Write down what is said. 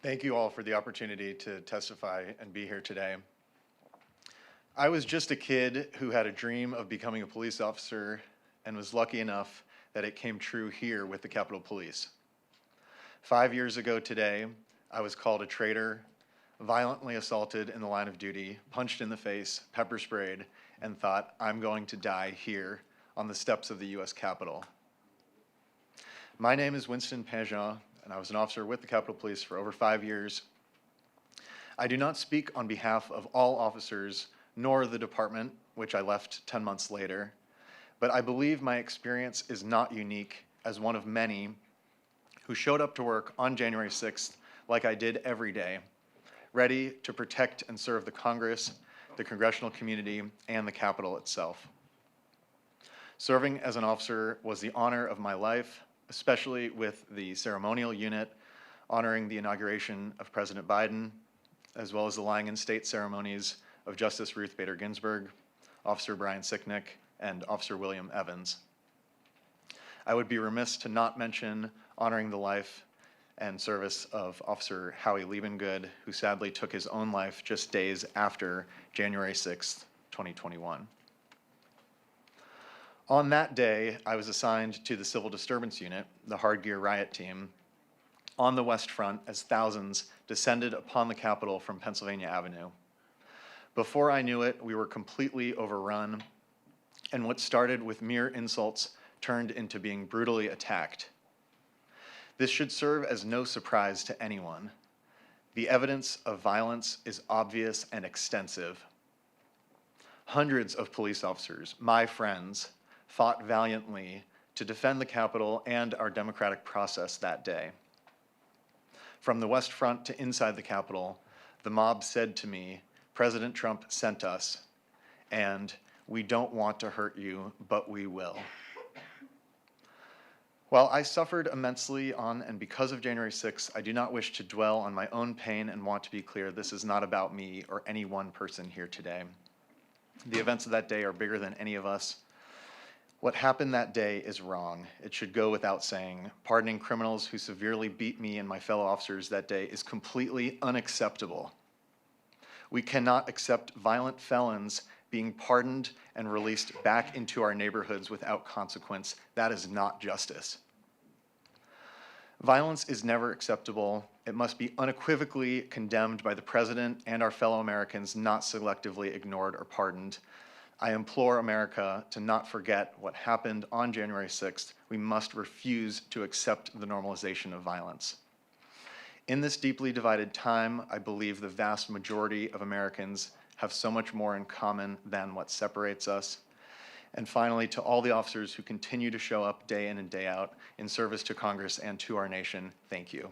Thank you all for the opportunity to testify and be here today. I was just a kid who had a dream of becoming a police officer and was lucky enough that it came true here with the Capitol Police. 5 years ago today, I was called a traitor, violently assaulted in the line of duty, punched in the face, pepper sprayed, and thought, I'm going to die here on the steps of the US Capitol. My name is Winston Pangin, and I was an officer with the Capitol Police for over 5 years. I do not speak on behalf of all officers, nor the department, which I left 10 months later, but I believe my experience is not unique as one of many who showed up to work on January 6th like I did every day, ready to protect and serve the Congress, the congressional community, and the Capitol itself. Serving as an officer was the honor of my life, especially with the ceremonial unit honoring the inauguration of President Biden, as well as the lying in state ceremonies of Justice Ruth Bader Ginsburg, Officer Brian Sicknick, and Officer William Evans. I would be remiss to not mention honoring the life and service of Officer Howie Liebengood, who sadly took his own life just days after January 6th, 2021. On that day, I was assigned to the Civil Disturbance Unit, the Hard Gear Riot Team, on the West Front as thousands descended upon the Capitol from Pennsylvania Avenue. Before I knew it, we were completely overrun, and what started with mere insults turned into being brutally attacked. This should serve as no surprise to anyone. The evidence of violence is obvious and extensive. Hundreds of police officers, my friends, fought valiantly to defend the Capitol and our democratic process that day. From the West Front to inside the Capitol, the mob said to me, President Trump sent us, and we don't want to hurt you, but we will. While I suffered immensely on and because of January 6th, I do not wish to dwell on my own pain and want to be clear, this is not about me or any one person here today. The events of that day are bigger than any of us. What happened that day is wrong. It should go without saying. Pardoning criminals who severely beat me and my fellow officers that day is completely unacceptable. We cannot accept violent felons being pardoned and released back into our neighborhoods without consequence. That is not justice. Violence is never acceptable. It must be unequivocally condemned by the President and our fellow Americans, not selectively ignored or pardoned. I implore America to not forget what happened on January 6th. We must refuse to accept the normalization of violence. In this deeply divided time, I believe the vast majority of Americans have so much more in common than what separates us. And finally, to all the officers who continue to show up day in and day out in service to Congress and to our nation, thank you.